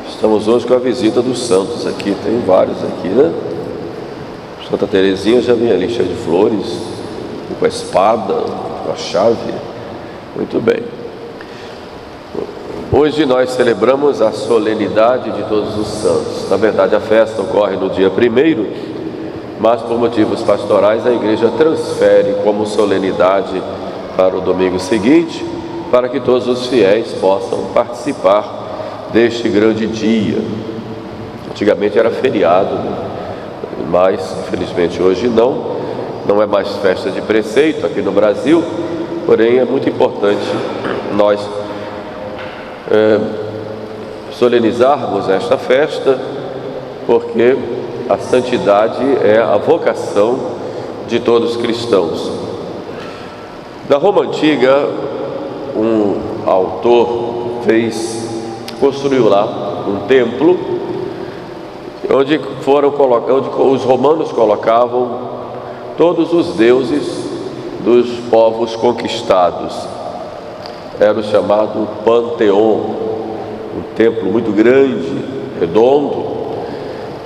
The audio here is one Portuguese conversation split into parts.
Estamos hoje com a visita dos santos aqui, tem vários aqui, né? Santa Terezinha já vem ali cheia de flores, com a espada, com a chave. Muito bem. Hoje nós celebramos a solenidade de todos os santos. Na verdade, a festa ocorre no dia 1º, mas por motivos pastorais a igreja transfere como solenidade para o domingo seguinte, para que todos os fiéis possam participar deste grande dia. Antigamente era feriado, né? Mas infelizmente hoje não é mais festa de preceito aqui no Brasil, porém é muito importante nós solenizarmos esta festa, porque a santidade é a vocação de todos os cristãos. Na Roma Antiga, um autor construiu lá um templo onde os romanos colocavam todos os deuses dos povos conquistados. Era o chamado Panteão, um templo muito grande, redondo,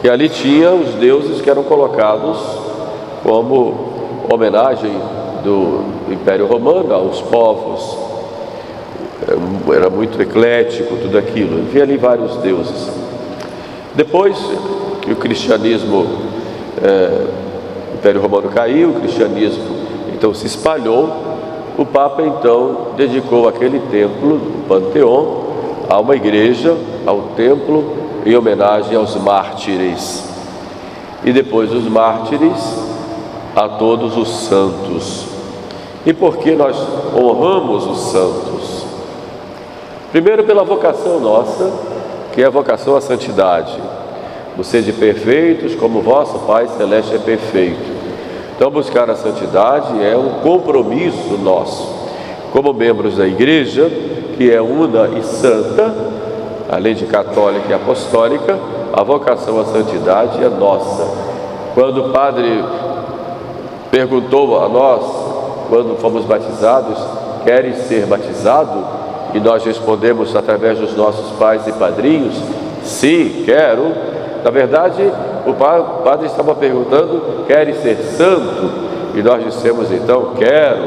que ali tinha os deuses que eram colocados como homenagem do Império Romano aos povos. Era muito eclético tudo aquilo, havia ali vários deuses. Depois que o cristianismo, o Império Romano caiu, o cristianismo então se espalhou, o Papa então dedicou aquele templo, o Panteão, a uma igreja, ao templo, em homenagem aos mártires. E depois dos mártires, a todos os santos. E por que nós honramos os santos? Primeiro, pela vocação nossa, que é a vocação à santidade. Sede perfeitos, como vosso Pai Celeste é perfeito. Então, buscar a santidade é um compromisso nosso, como membros da Igreja, que é una e santa, além de católica e apostólica. A vocação à santidade é nossa. Quando o Padre perguntou a nós, quando fomos batizados, queres ser batizado? E nós respondemos através dos nossos pais e padrinhos, sim, quero. Na verdade, o padre estava perguntando, queres ser santo? E nós dissemos então, quero.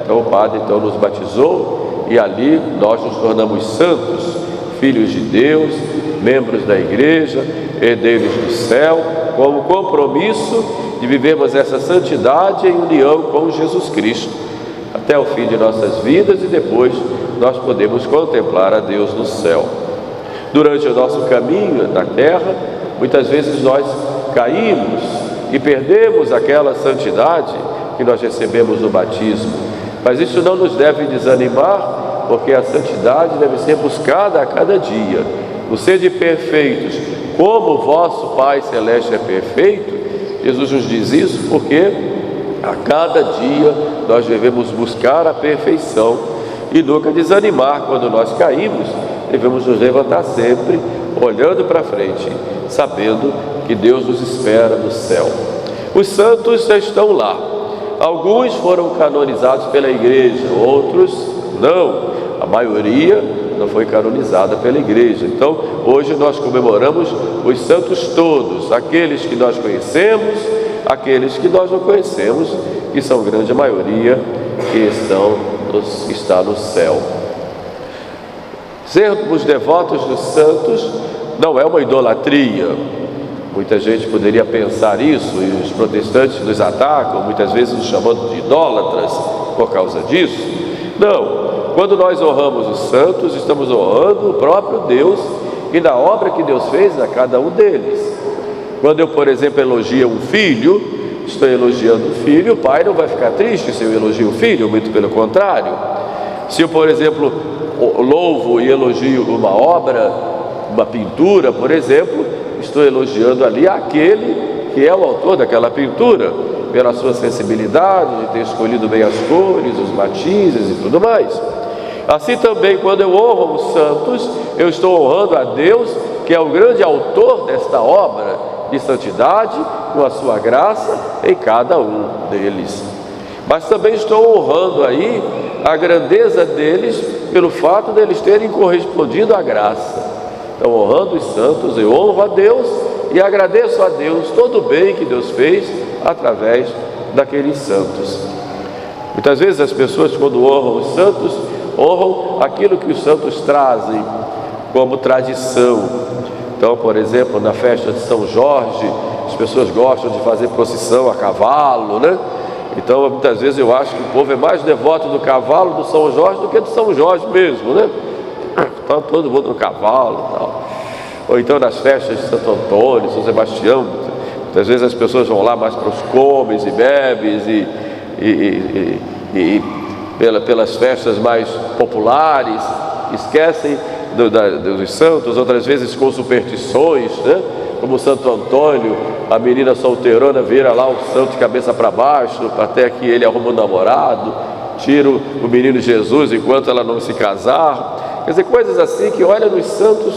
Então o padre então nos batizou e ali nós nos tornamos santos, filhos de Deus, membros da igreja, herdeiros do céu, com o compromisso de vivermos essa santidade em união com Jesus Cristo, até o fim de nossas vidas, e depois nós podemos contemplar a Deus no céu. Durante o nosso caminho na terra, muitas vezes nós caímos e perdemos aquela santidade que nós recebemos no batismo, mas isso não nos deve desanimar, porque a santidade deve ser buscada a cada dia. Sede perfeitos, como o vosso Pai Celeste é perfeito. Jesus nos diz isso porque a cada dia nós devemos buscar a perfeição e nunca desanimar. Quando nós caímos, devemos nos levantar sempre, olhando para frente, sabendo que Deus nos espera no céu. Os santos já estão lá. Alguns foram canonizados pela igreja, outros não. A maioria não foi canonizada pela igreja. Então, hoje nós comemoramos os santos todos, aqueles que nós conhecemos, aqueles que nós não conhecemos, que são grande maioria que está no céu. Sermos devotos dos santos não é uma idolatria. Muita gente poderia pensar isso, e os protestantes nos atacam, muitas vezes nos chamando de idólatras por causa disso. Não, quando nós honramos os santos, estamos honrando o próprio Deus e na obra que Deus fez a cada um deles. Quando eu, por exemplo, elogio um filho, estou elogiando o filho, o pai não vai ficar triste se eu elogio o filho, muito pelo contrário. Se eu, por exemplo, louvo e elogio uma obra, uma pintura, por exemplo, estou elogiando ali aquele que é o autor daquela pintura. pela sua sensibilidade, de ter escolhido bem as cores, os matizes e tudo mais. Assim também, quando eu honro os santos, eu estou honrando a Deus, que é o grande autor desta obra de santidade, com a sua graça em cada um deles. Mas também estou honrando aí a grandeza deles, pelo fato deles terem correspondido à graça. Então, honrando os santos, eu honro a Deus e agradeço a Deus todo o bem que Deus fez através daqueles santos. Muitas vezes as pessoas, quando honram os santos, honram aquilo que os santos trazem como tradição. Então, por exemplo, na festa de São Jorge, as pessoas gostam de fazer procissão a cavalo, né? Então, muitas vezes eu acho que o povo é mais devoto do cavalo do São Jorge do que do São Jorge mesmo, né? Então, todo mundo no cavalo e tal. Ou então nas festas de Santo Antônio, São Sebastião, muitas vezes as pessoas vão lá mais para os comes e bebes e pelas festas mais populares, esquecem dos santos, outras vezes com superstições, né? Como Santo Antônio, a menina solteirona vira lá o santo de cabeça para baixo, até que ele arruma um namorado, tira o menino Jesus enquanto ela não se casar. Quer dizer, coisas assim que olha nos santos,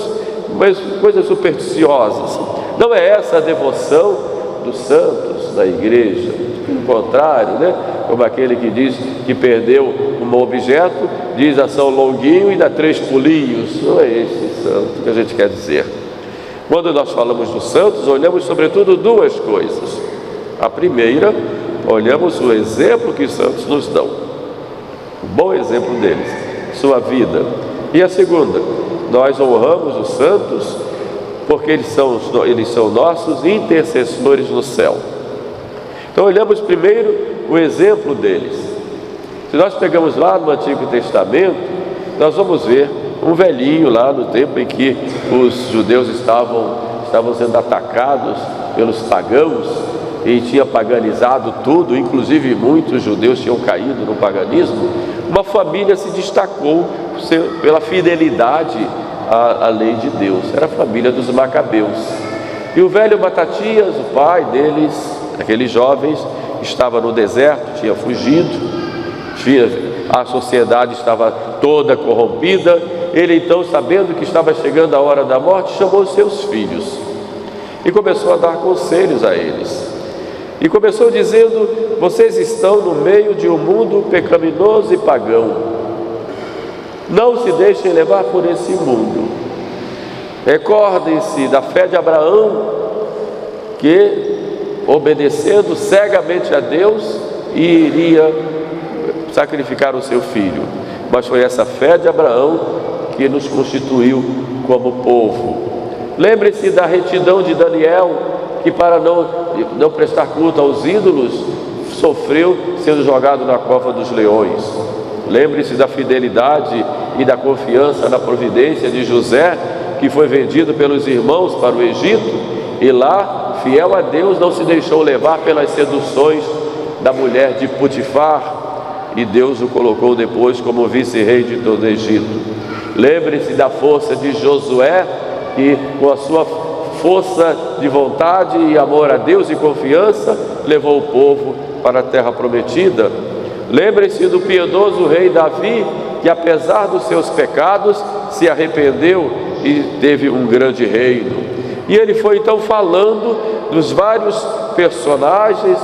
mas coisas supersticiosas. Não é essa a devoção dos santos da igreja, pelo contrário, né? Como aquele que diz que perdeu um objeto, diz a São Longuinho e dá 3 pulinhos. Não é esse santo que a gente quer dizer. Quando nós falamos dos santos, olhamos sobretudo 2 coisas. A primeira, olhamos o exemplo que os santos nos dão, o bom exemplo deles, sua vida. E a segunda, nós honramos os santos porque eles são nossos intercessores no céu. Então olhamos primeiro o exemplo deles. Se nós pegamos lá no Antigo Testamento, nós vamos ver um velhinho lá no tempo em que os judeus estavam sendo atacados pelos pagãos e tinha paganizado tudo, inclusive muitos judeus tinham caído no paganismo. Uma família se destacou pela fidelidade à lei de Deus, era a família dos Macabeus. E o velho Matatias, o pai deles, aqueles jovens, estava no deserto, tinha fugido, a sociedade estava toda corrompida. Ele então, sabendo que estava chegando a hora da morte, chamou os seus filhos e começou a dar conselhos a eles. E começou dizendo: vocês estão no meio de um mundo pecaminoso e pagão. Não se deixem levar por esse mundo. Recordem-se da fé de Abraão, que, obedecendo cegamente a Deus, iria sacrificar o seu filho. Mas foi essa fé de Abraão que nos constituiu como povo. Lembre-se da retidão de Daniel, que para não prestar culto aos ídolos, sofreu sendo jogado na cova dos leões. Lembre-se da fidelidade e da confiança na providência de José, que foi vendido pelos irmãos para o Egito, e lá, fiel a Deus, não se deixou levar pelas seduções da mulher de Potifar, e Deus o colocou depois como vice-rei de todo o Egito. Lembre-se da força de Josué, que com a sua força de vontade e amor a Deus e confiança, levou o povo para a terra prometida. Lembre-se do piedoso rei Davi, que apesar dos seus pecados, se arrependeu e teve um grande reino. E ele foi então falando dos vários personagens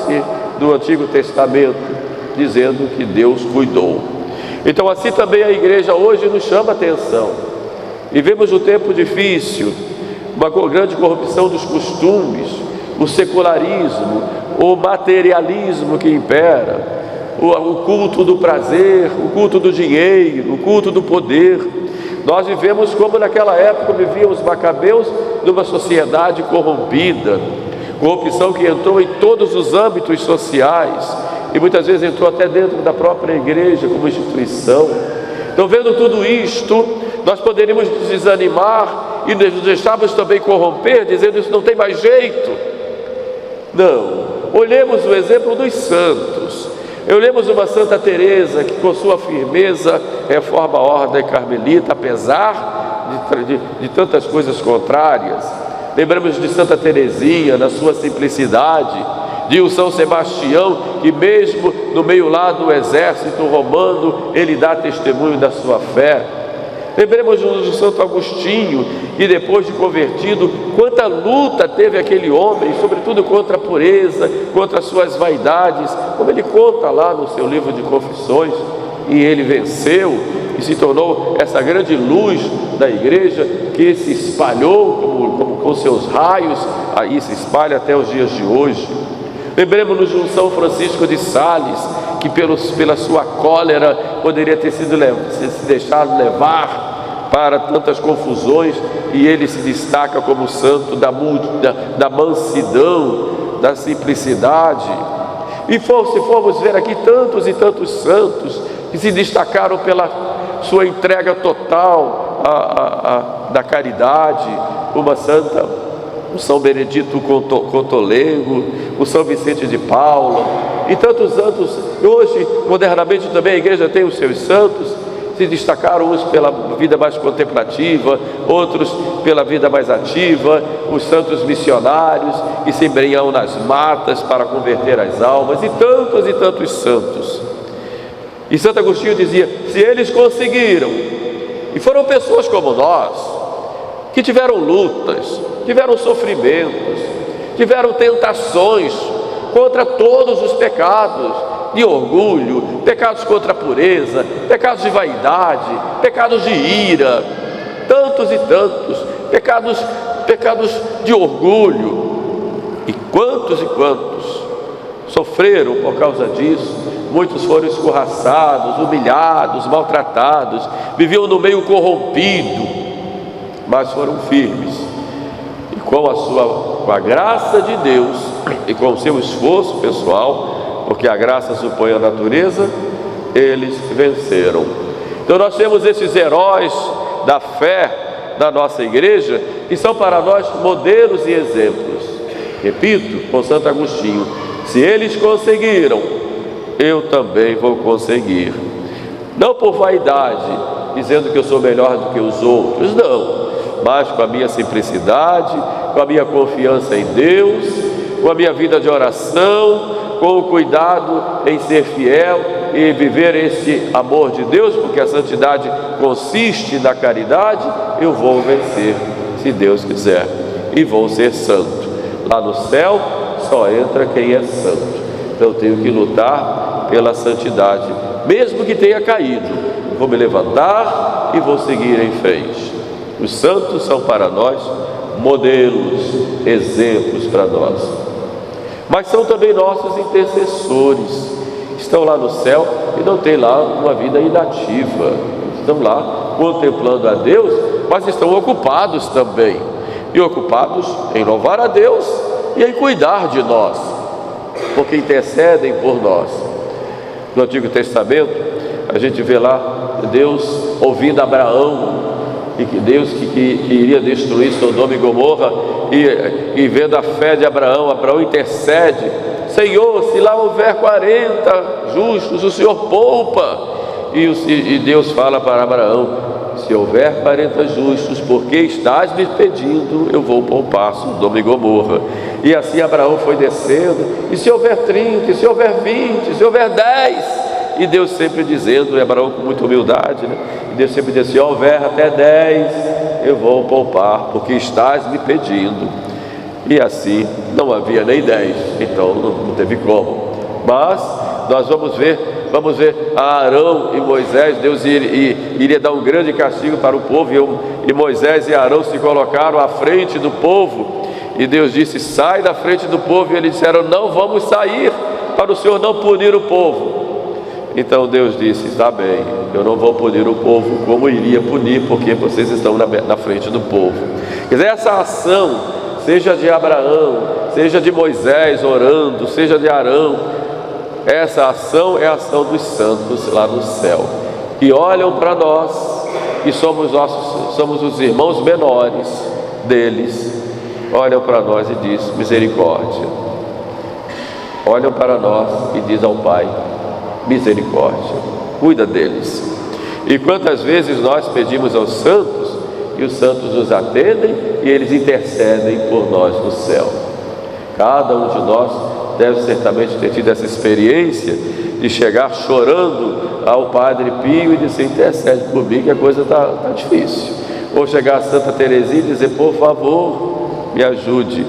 do Antigo Testamento, dizendo que Deus cuidou. Então assim também a igreja hoje nos chama a atenção. Vivemos um tempo difícil, uma grande corrupção dos costumes, o secularismo, o materialismo que impera, o culto do prazer, o culto do dinheiro, o culto do poder. Nós vivemos como naquela época viviam os macabeus, numa sociedade corrompida, corrupção que entrou em todos os âmbitos sociais e muitas vezes entrou até dentro da própria igreja como instituição. Então, vendo tudo isto, nós poderíamos nos desanimar e nos deixarmos também corromper, dizendo: isso não tem mais jeito. Não, olhemos o exemplo dos santos. Olhemos uma Santa Teresa que com sua firmeza reforma a ordem carmelita, apesar de tantas coisas contrárias. Lembramos de Santa Teresinha, na sua simplicidade, de um São Sebastião, que mesmo no meio lá do exército romano, ele dá testemunho da sua fé. Lembremos do Santo Agostinho, que depois de convertido, quanta luta teve aquele homem, sobretudo contra a pureza, contra as suas vaidades, como ele conta lá no seu livro de Confissões, e ele venceu e se tornou essa grande luz da igreja, que se espalhou como com seus raios, aí se espalha até os dias de hoje. Lembremos-nos de São Francisco de Sales, que pela sua cólera poderia ter se deixado levar para tantas confusões, e ele se destaca como santo da mansidão, da simplicidade. E se formos ver aqui tantos e tantos santos que se destacaram pela sua entrega total da caridade, o São Benedito Cotolengo, o São Vicente de Paula e tantos santos. Hoje, modernamente, também a igreja tem os seus santos, se destacaram uns pela vida mais contemplativa, outros pela vida mais ativa, os santos missionários que se embrenham nas matas para converter as almas, e tantos santos. E Santo Agostinho dizia: se eles conseguiram, e foram pessoas como nós, que tiveram lutas, tiveram sofrimentos, tiveram tentações contra todos os pecados de orgulho, pecados contra a pureza, pecados de vaidade, pecados de ira, tantos e tantos, pecados de orgulho, e quantos sofreram por causa disso. Muitos foram escorraçados, humilhados, maltratados, viviam no meio corrompido, mas foram firmes, e com a graça de Deus e com o seu esforço pessoal, porque a graça supõe a natureza, eles venceram. Então nós temos esses heróis da fé da nossa igreja, que são para nós modelos e exemplos. Repito, com Santo Agostinho: se eles conseguiram, eu também vou conseguir. Não por vaidade, dizendo que eu sou melhor do que os outros, não, mas com a minha simplicidade, com a minha confiança em Deus, com a minha vida de oração, com o cuidado em ser fiel e viver esse amor de Deus, porque a santidade consiste na caridade. Eu vou vencer, se Deus quiser, e vou ser santo. Lá no céu só entra quem é santo. Então eu tenho que lutar pela santidade, mesmo que tenha caído, vou me levantar e vou seguir em frente. Os santos são para nós modelos, exemplos para nós, mas são também nossos intercessores. Estão lá no céu e não têm lá uma vida inativa, estão lá contemplando a Deus, mas estão ocupados também, e ocupados em louvar a Deus e em cuidar de nós, porque intercedem por nós. No Antigo Testamento, a gente vê lá Deus ouvindo Abraão, e que Deus que iria destruir Sodoma e Gomorra, e vendo a fé de Abraão, Abraão intercede: Senhor, se lá houver 40 justos, o Senhor poupa. E Deus fala para Abraão: se houver 40 justos, porque estás me pedindo, eu vou poupar Sodoma e Gomorra. E assim Abraão foi descendo, e se houver 30, e se houver 20, se houver 10, e Deus sempre dizendo, e Abraão com muita humildade, né? E Deus sempre dizia: se houver até 10, eu vou poupar, porque estás me pedindo. E assim não havia nem 10, então não teve como. Mas nós vamos ver a Arão e Moisés. Deus iria dar um grande castigo para o povo, e Moisés e Arão se colocaram à frente do povo, e Deus disse: sai da frente do povo, e eles disseram: não vamos sair, para o Senhor não punir o povo. Então Deus disse: está bem, eu não vou punir o povo como iria punir, porque vocês estão na frente do povo. Quer dizer, essa ação, seja de Abraão, seja de Moisés orando, seja de Arão, essa ação é a ação dos santos lá no céu, que olham para nós, que somos os irmãos menores deles, olham para nós e diz: misericórdia. Olham para nós e diz ao Pai: misericórdia, cuida deles. E quantas vezes nós pedimos aos santos, e os santos nos atendem, e eles intercedem por nós no céu. Cada um de nós deve certamente ter tido essa experiência de chegar chorando ao Padre Pio e dizer: intercede por mim que a coisa está difícil. Ou chegar a Santa Teresinha e dizer: por favor, me ajude.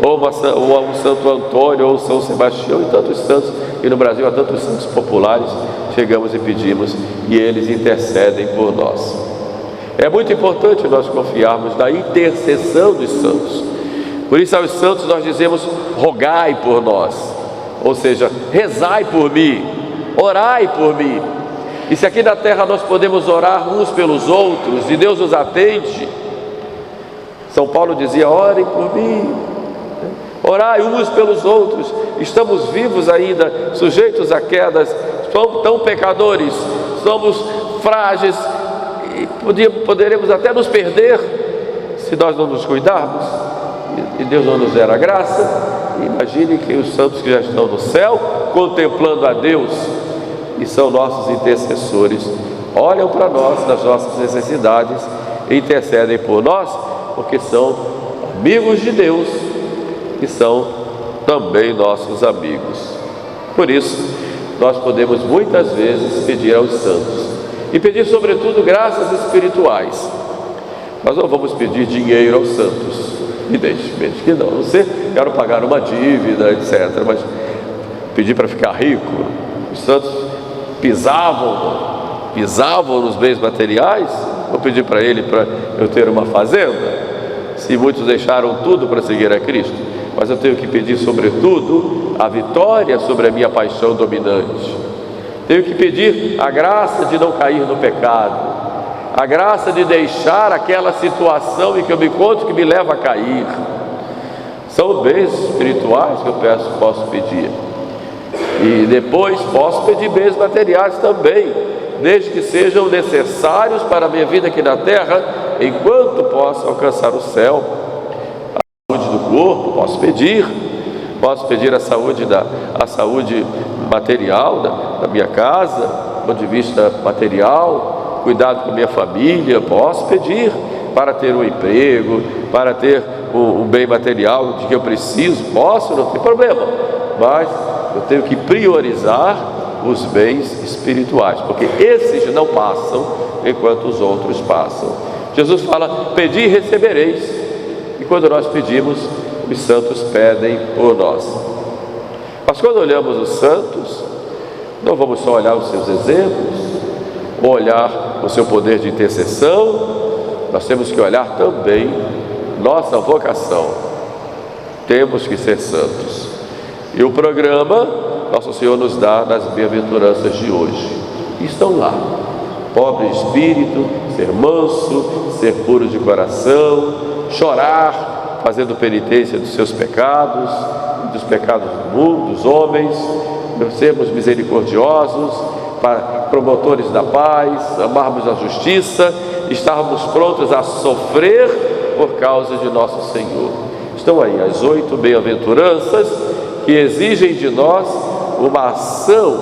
Ou a um Santo Antônio, ou São Sebastião, e tantos santos, e no Brasil há tantos santos populares, chegamos e pedimos, e eles intercedem por nós. É muito importante nós confiarmos na intercessão dos santos. Por isso aos santos nós dizemos: rogai por nós, ou seja, rezai por mim, orai por mim. E se aqui na terra nós podemos orar uns pelos outros, e Deus nos atende, São Paulo dizia: orem por mim, orai uns pelos outros. Estamos vivos ainda, sujeitos a quedas, somos tão pecadores, somos frágeis, e poderemos até nos perder se nós não nos cuidarmos, e Deus não nos der a graça. Imagine que os santos que já estão no céu, contemplando a Deus, e são nossos intercessores, olham para nós nas nossas necessidades, e intercedem por nós, porque são amigos de Deus e são também nossos amigos. Por isso, nós podemos muitas vezes pedir aos santos, e pedir sobretudo graças espirituais. Nós não vamos pedir dinheiro aos santos, evidentemente que não, a não ser quero pagar uma dívida, etc. Mas pedir para ficar rico, os santos pisavam nos bens materiais. Vou pedir para ele para eu ter uma fazenda, se muitos deixaram tudo para seguir a Cristo. Mas eu tenho que pedir sobretudo a vitória sobre a minha paixão dominante. Tenho que pedir a graça de não cair no pecado, a graça de deixar aquela situação em que eu me encontro que me leva a cair. São bens espirituais que eu posso pedir. E depois posso pedir bens materiais também, desde que sejam necessários para a minha vida aqui na terra, enquanto posso alcançar o céu. A saúde do corpo posso pedir a saúde material da minha casa, do ponto de vista material, cuidado com a minha família, posso pedir para ter um emprego, para ter um bem material de que eu preciso, posso, não tem problema, mas eu tenho que priorizar os bens espirituais, porque esses não passam enquanto os outros passam. Jesus fala: pedi e recebereis, e quando nós pedimos, os santos pedem por nós. Mas quando olhamos os santos, não vamos só olhar os seus exemplos, ou olhar o seu poder de intercessão, nós temos que olhar também nossa vocação. Temos que ser santos. E o programa Nosso Senhor nos dá nas bem-aventuranças de hoje. E estão lá: pobre de espírito, ser manso, ser puro de coração, chorar, fazendo penitência dos seus pecados, dos pecados do mundo, dos homens, sermos misericordiosos, promotores da paz, amarmos a justiça, estarmos prontos a sofrer por causa de nosso Senhor. Estão aí as 8 bem-aventuranças que exigem de nós uma ação,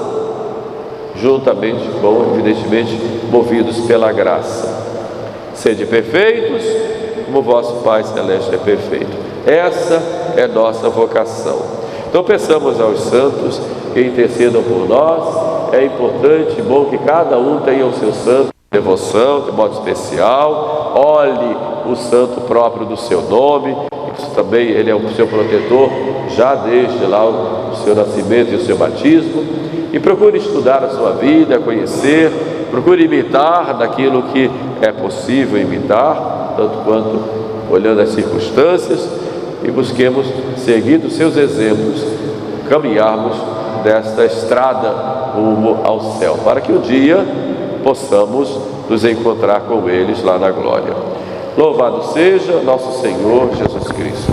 juntamente com, evidentemente, movidos pela graça. Sede perfeitos, como vosso Pai Celeste é perfeito. Essa é nossa vocação. Então peçamos aos santos que intercedam por nós. É importante, bom que cada um tenha o seu santo de devoção, de modo especial. Olhe o santo próprio do seu nome, isso também ele é o seu protetor, já desde lá o seu nascimento e o seu batismo. E procure estudar a sua vida, conhecer, procure imitar daquilo que é possível imitar, tanto quanto olhando as circunstâncias, e busquemos, seguindo seus exemplos, caminharmos desta estrada rumo ao céu, para que um dia possamos nos encontrar com eles lá na glória. Louvado seja nosso Senhor Jesus Cristo.